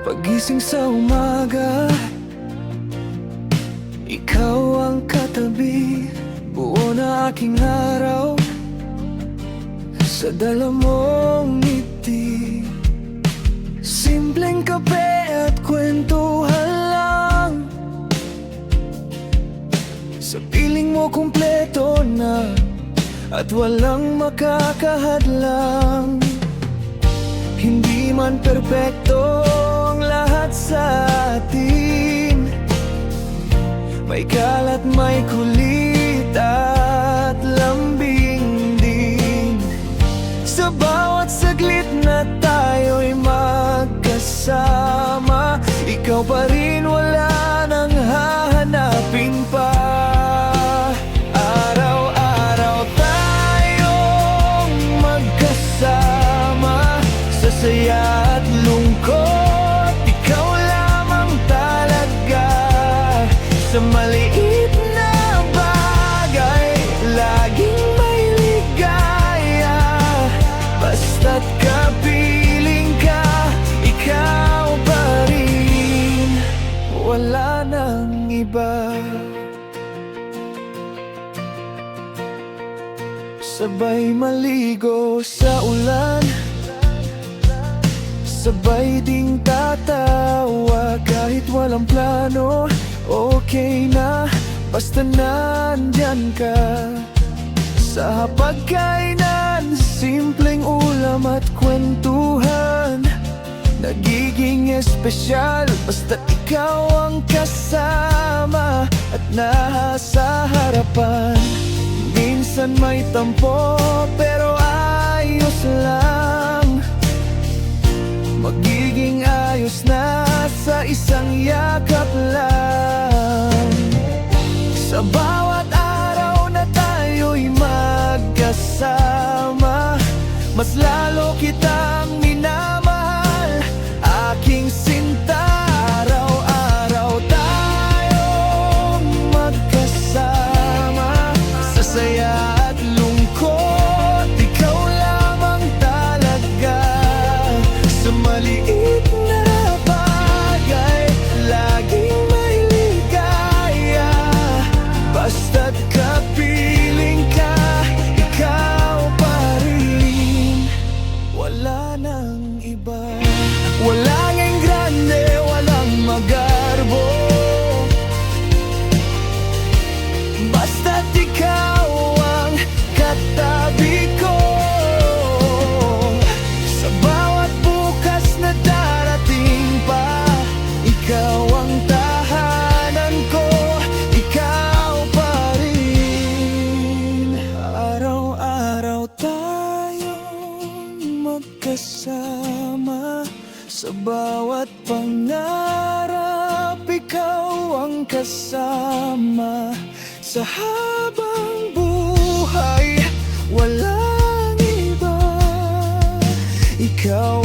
Pagising sa umaga, ikaw ang katabi. Buo na aking araw sa dala mong ngiti. Simpleng kape at kwentuhan lang, sa piling mo kumpleto na at walang makakahadlang. Hindi man perpekto ang lahat sa atin, may kalat, may kulit at lambing din. Sa bawat saglit na tayo'y magkasama, ikaw pa rin, wala nang hahanapin pa. Araw-araw tayong magkasama, sa saya at lungkot, ikaw lamang talaga. Sa maliit na bagay, laging may ligaya. Basta't kapiling ka, ikaw pa rin, wala nang iba. Sabay maligo sa ulan, sabay ding tatawa kahit walang plano. Okay na, basta nandyan ka. Sa pagkainan, simpleng ulam at kwentuhan, nagiging espesyal basta ikaw ang kasama at nasa harapan. Minsan may tampo pero ayos lang, magiging ayos na sa isang yakap lang. Sa bawat araw na tayo'y magkasama, mas lalo kitang minamahal, aking sinta. Araw-araw tayong magkasama, sa saya at lungkot, ikaw lamang talaga. Sa maliit na bagay, laging may ligaya. Basta't kapiling ka, ikaw pa rin, wala nang iba. Walang engrande, walang magarbo, basta't ikaw ang katabi ko. Sa bawat bukas na darating pa, ikaw ang tahanan ko, ikaw pa rin. Araw-araw tayong magkasama, sa bawat pangarap ikaw ang kasama. Sa habang buhay, walang iba, ikaw